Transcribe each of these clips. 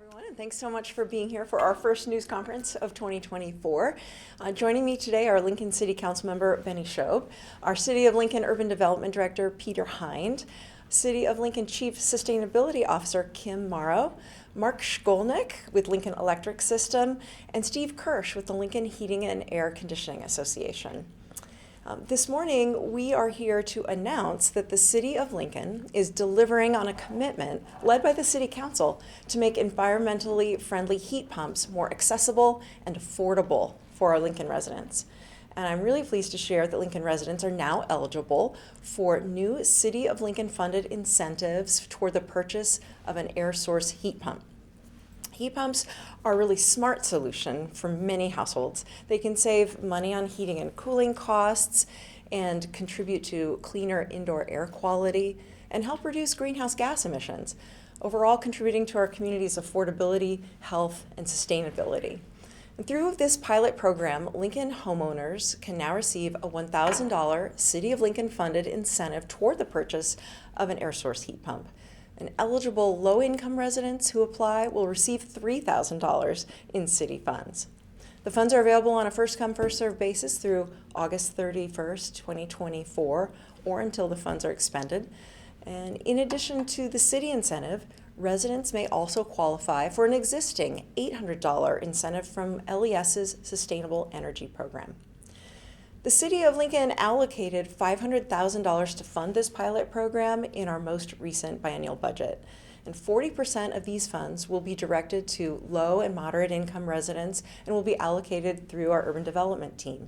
Everyone, and thanks so much for being here for our first news conference of 2024. Joining me today are Lincoln City Council Member Benny Shobe, our City of Lincoln Urban Development Director Peter Hind, City of Lincoln Chief Sustainability Officer Kim Morrow, Mark Shkolnick with Lincoln Electric System, and Steve Kirsch with the Lincoln Heating and Air Conditioning Association. This morning, we are here to announce that the City of Lincoln is delivering on a commitment led by the City Council to make environmentally friendly heat pumps more accessible and affordable for our Lincoln residents. And I'm really pleased to share that Lincoln residents are now eligible for new City of Lincoln funded incentives toward the purchase of an air source heat pump. Heat pumps are a really smart solution for many households. They can save money on heating and cooling costs and contribute to cleaner indoor air quality and help reduce greenhouse gas emissions, overall contributing to our community's affordability, health, and sustainability. And through this pilot program, Lincoln homeowners can now receive a $1,000 City of Lincoln funded incentive toward the purchase of an air source heat pump. And eligible low-income residents who apply will receive $3,000 in city funds. The funds are available on a first-come, first-served basis through August 31st, 2024, or until the funds are expended. And in addition to the city incentive, residents may also qualify for an existing $800 incentive from LES's Sustainable Energy Program. The City of Lincoln allocated $500,000 to fund this pilot program in our most recent biennial budget. And 40% of these funds will be directed to low and moderate income residents and will be allocated through our urban development team.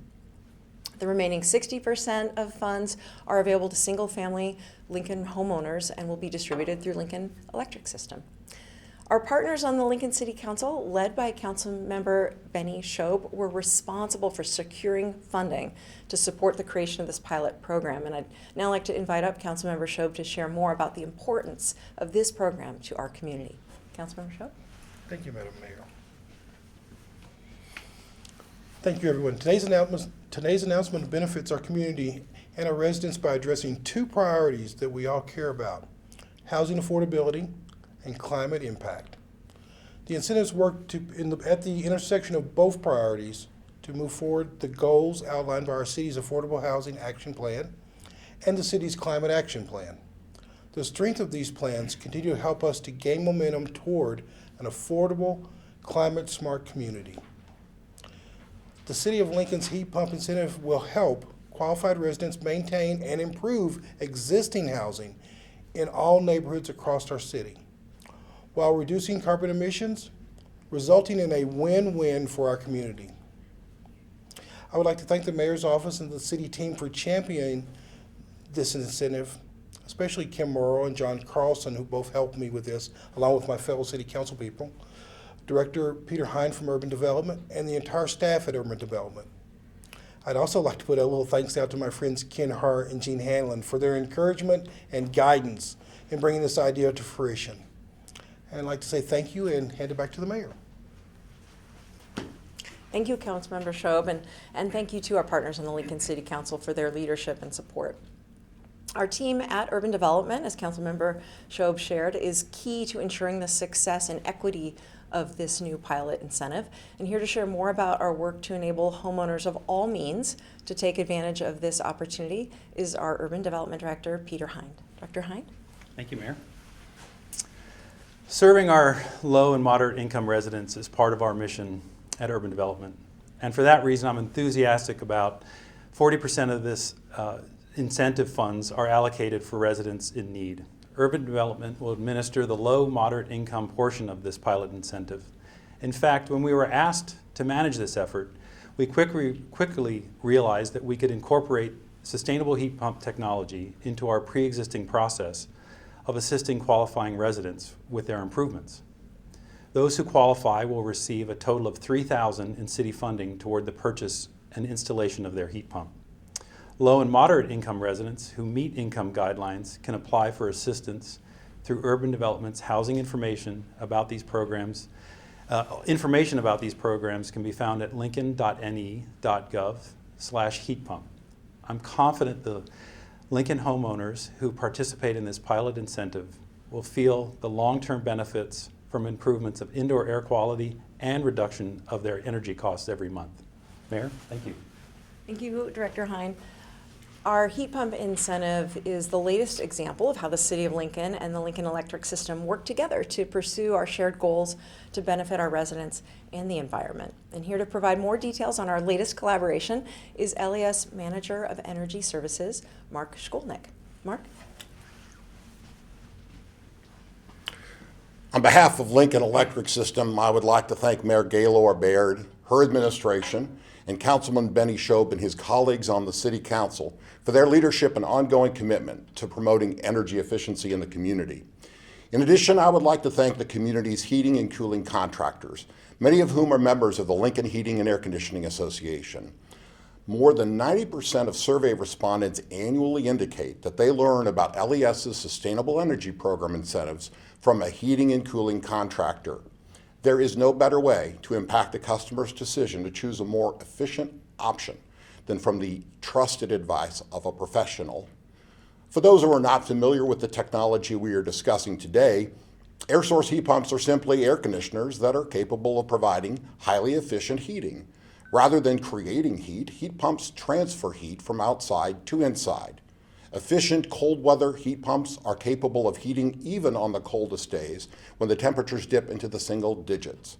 The remaining 60% of funds are available to single-family Lincoln homeowners and will be distributed through Lincoln Electric System. Our partners on the Lincoln City Council, led by Councilmember Benny Shobe, were responsible for securing funding to support the creation of this pilot program. And I'd now like to invite up Councilmember Shobe to share more about the importance of this program to our community. Councilmember Shobe? Thank you, Madam Mayor. Thank you, everyone. Today's announcement benefits our community and our residents by addressing two priorities that we all care about: housing affordability and climate impact. The incentives work at the intersection of both priorities to move forward the goals outlined by our city's Affordable Housing Action Plan and the city's Climate Action Plan. The strength of these plans continue to help us to gain momentum toward an affordable, climate-smart community. The City of Lincoln's heat pump incentive will help qualified residents maintain and improve existing housing in all neighborhoods across our city, while reducing carbon emissions, resulting in a win-win for our community. I would like to thank the Mayor's Office and the City team for championing this incentive, especially Kim Morrow and John Carlson, who both helped me with this, along with my fellow City Council people, Director Peter Hind from Urban Development, and the entire staff at Urban Development. I'd also like to put a little thanks out to my friends Ken Hart and Gene Hanlon for their encouragement and guidance in bringing this idea to fruition. And I'd like to say thank you and hand it back to the Mayor. Thank you, Councilmember Shobe, and thank you to our partners in the Lincoln City Council for their leadership and support. Our team at Urban Development, as Councilmember Shobe shared, is key to ensuring the success and equity of this new pilot incentive. And here to share more about our work to enable homeowners of all means to take advantage of this opportunity is our Urban Development Director, Peter Hind. Dr. Hind? Thank you, Mayor. Serving our low and moderate income residents is part of our mission at Urban Development. And for that reason, I'm enthusiastic about 40% of this incentive funds are allocated for residents in need. Urban Development will administer the low moderate income portion of this pilot incentive. In fact, when we were asked to manage this effort, we quickly realized that we could incorporate sustainable heat pump technology into our pre-existing process of assisting qualifying residents with their improvements. Those who qualify will receive a total of $3,000 in city funding toward the purchase and installation of their heat pump. Low and moderate income residents who meet income guidelines can apply for assistance through Urban Development's housing information about these programs. Information about these programs can be found at lincoln.ne.gov/heat pump. I'm confident the Lincoln homeowners who participate in this pilot incentive will feel the long-term benefits from improvements of indoor air quality and reduction of their energy costs every month. Mayor, thank you. Thank you, Director Hein. Our heat pump incentive is the latest example of how the City of Lincoln and the Lincoln Electric System work together to pursue our shared goals to benefit our residents and the environment. And here to provide more details on our latest collaboration is LES Manager of Energy Services, Mark Shkolnick. Mark? On behalf of Lincoln Electric System, I would like to thank Mayor Gaylor Baird, her administration, and Councilman Benny Shobe and his colleagues on the City Council for their leadership and ongoing commitment to promoting energy efficiency in the community. In addition, I would like to thank the community's heating and cooling contractors, many of whom are members of the Lincoln Heating and Air Conditioning Association. More than 90% of survey respondents annually indicate that they learn about LES's Sustainable Energy Program incentives from a heating and cooling contractor. There is no better way to impact a customer's decision to choose a more efficient option than from the trusted advice of a professional. For those who are not familiar with the technology we are discussing today, air source heat pumps are simply air conditioners that are capable of providing highly efficient heating. Rather than creating heat, heat pumps transfer heat from outside to inside. Efficient cold weather heat pumps are capable of heating even on the coldest days when the temperatures dip into the single digits.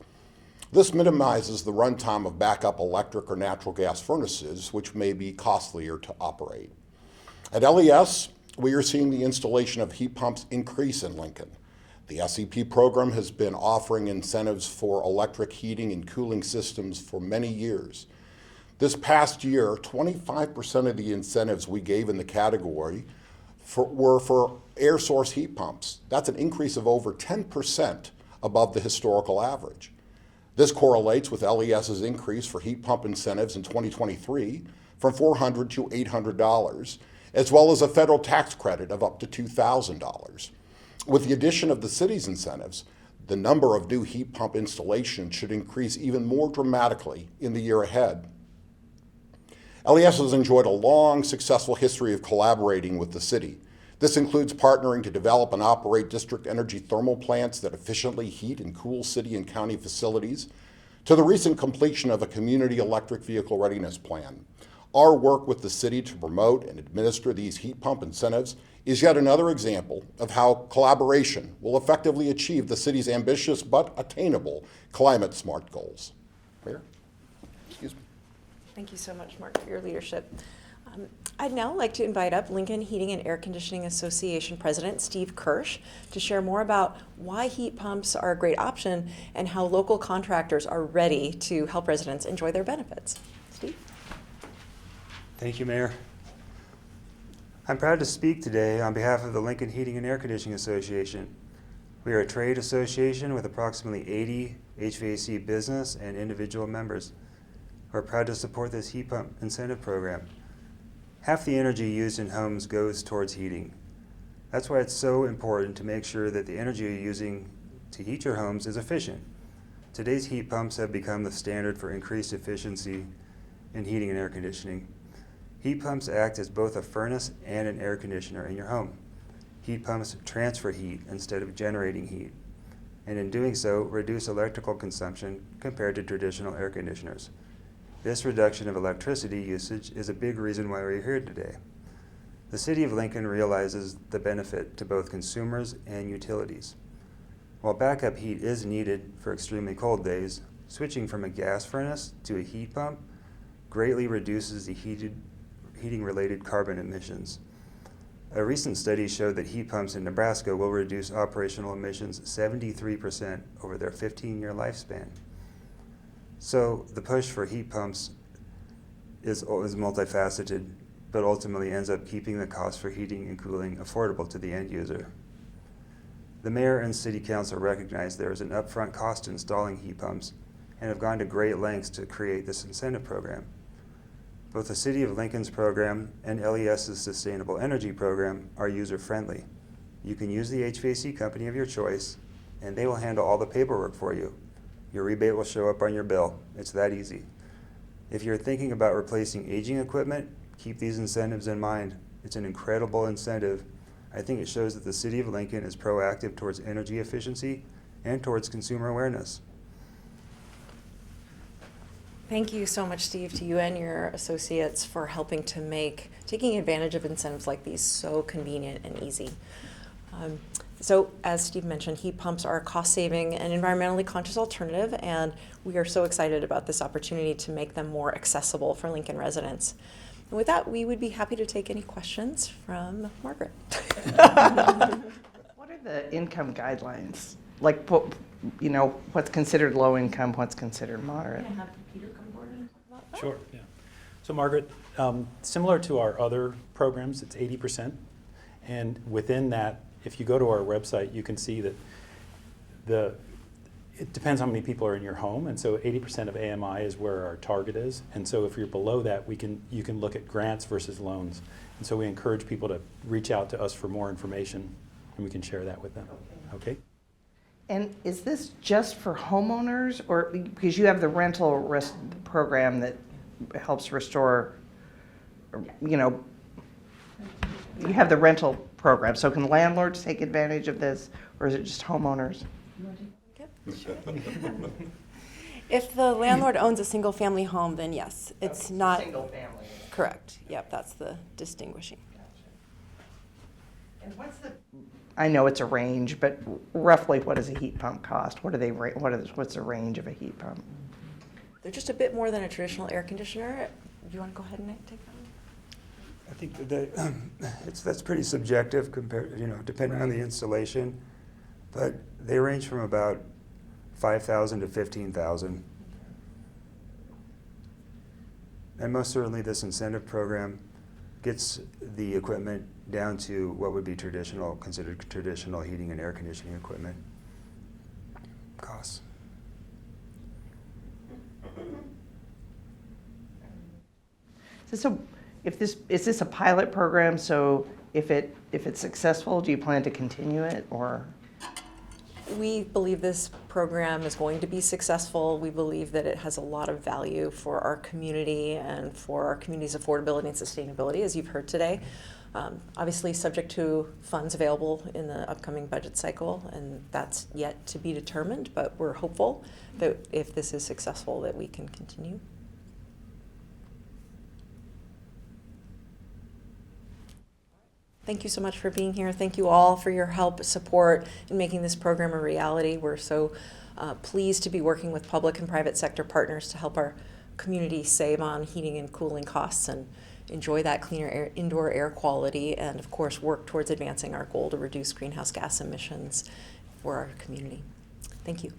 This minimizes the runtime of backup electric or natural gas furnaces, which may be costlier to operate. At LES, we are seeing the installation of heat pumps increase in Lincoln. The SEP program has been offering incentives for electric heating and cooling systems for many years. This past year, 25% of the incentives we gave in the category were for air source heat pumps. That's an increase of over 10% above the historical average. This correlates with LES's increase for heat pump incentives in 2023 from $400 to $800, as well as a federal tax credit of up to $2,000. With the addition of the city's incentives, the number of new heat pump installations should increase even more dramatically in the year ahead. LES has enjoyed a long, successful history of collaborating with the city. This includes partnering to develop and operate district energy thermal plants that efficiently heat and cool city and county facilities, to the recent completion of a community electric vehicle readiness plan. Our work with the city to promote and administer these heat pump incentives is yet another example of how collaboration will effectively achieve the city's ambitious but attainable climate smart goals. Mayor? Excuse me. Thank you so much, Mark, for your leadership. I'd now like to invite up Lincoln Heating and Air Conditioning Association President Steve Kirsch to share more about why heat pumps are a great option and how local contractors are ready to help residents enjoy their benefits. Steve? Thank you, Mayor. I'm proud to speak today on behalf of the Lincoln Heating and Air Conditioning Association. We are a trade association with approximately 80 HVAC business and individual members. We're proud to support this heat pump incentive program. Half the energy used in homes goes towards heating. That's why it's so important to make sure that the energy you're using to heat your homes is efficient. Today's heat pumps have become the standard for increased efficiency in heating and air conditioning. Heat pumps act as both a furnace and an air conditioner in your home. Heat pumps transfer heat instead of generating heat, and in doing so, reduce electrical consumption compared to traditional air conditioners. This reduction of electricity usage is a big reason why we're here today. The City of Lincoln realizes the benefit to both consumers and utilities. While backup heat is needed for extremely cold days, switching from a gas furnace to a heat pump greatly reduces the heating-related carbon emissions. A recent study showed that heat pumps in Nebraska will reduce operational emissions 73% over their 15-year lifespan. So the push for heat pumps is multifaceted, but ultimately ends up keeping the cost for heating and cooling affordable to the end user. The mayor and city council recognize there is an upfront cost to installing heat pumps and have gone to great lengths to create this incentive program. Both the City of Lincoln's program and LES's Sustainable Energy Program are user-friendly. You can use the HVAC company of your choice, and they will handle all the paperwork for you. Your rebate will show up on your bill. It's that easy. If you're thinking about replacing aging equipment, keep these incentives in mind. It's an incredible incentive. I think it shows that the City of Lincoln is proactive towards energy efficiency and towards consumer awareness. Thank you so much, Steve, to you and your associates for helping to make taking advantage of incentives like these so convenient and easy. So as Steve mentioned, heat pumps are a cost-saving and environmentally conscious alternative, and we are so excited about this opportunity to make them more accessible for Lincoln residents. And with that, we would be happy to take any questions from Margaret. What are the income guidelines? Like, what's considered low income, what's considered moderate? Sure, yeah. So Margaret, similar to our other programs, it's 80%. And within that, if you go to our website, you can see that it depends how many people are in your home. And so 80% of AMI is where our target is. And so if you're below that, you can look at grants versus loans. And so we encourage people to reach out to us for more information, and we can share that with them. Okay? And is this just for homeowners, or because you have the rental program that helps restore, you have the rental program, so can landlords take advantage of this, or is it just homeowners? If the landlord owns a single-family home, then yes, it's not Single family. correct. Yep, that's the distinguishing. And I know it's a range, but roughly what does a heat pump cost? What's the range of a heat pump? They're just a bit more than a traditional air conditioner. Do you want to go ahead and take that one? I think that that's pretty subjective compared, depending on the installation, but they range from about $5,000 to $15,000. And most certainly this incentive program gets the equipment down to what would be considered traditional heating and air conditioning equipment costs. So is this a pilot program? So if it's successful, do you plan to continue it, or? We believe this program is going to be successful. We believe that it has a lot of value for our community and for our community's affordability and sustainability, as you've heard today. Obviously subject to funds available in the upcoming budget cycle, and that's yet to be determined, but we're hopeful that if this is successful, that we can continue. Thank you so much for being here. Thank you all for your help, support in making this program a reality. We're so pleased to be working with public and private sector partners to help our community save on heating and cooling costs and enjoy that cleaner indoor air quality, and of course work towards advancing our goal to reduce greenhouse gas emissions for our community. Thank you.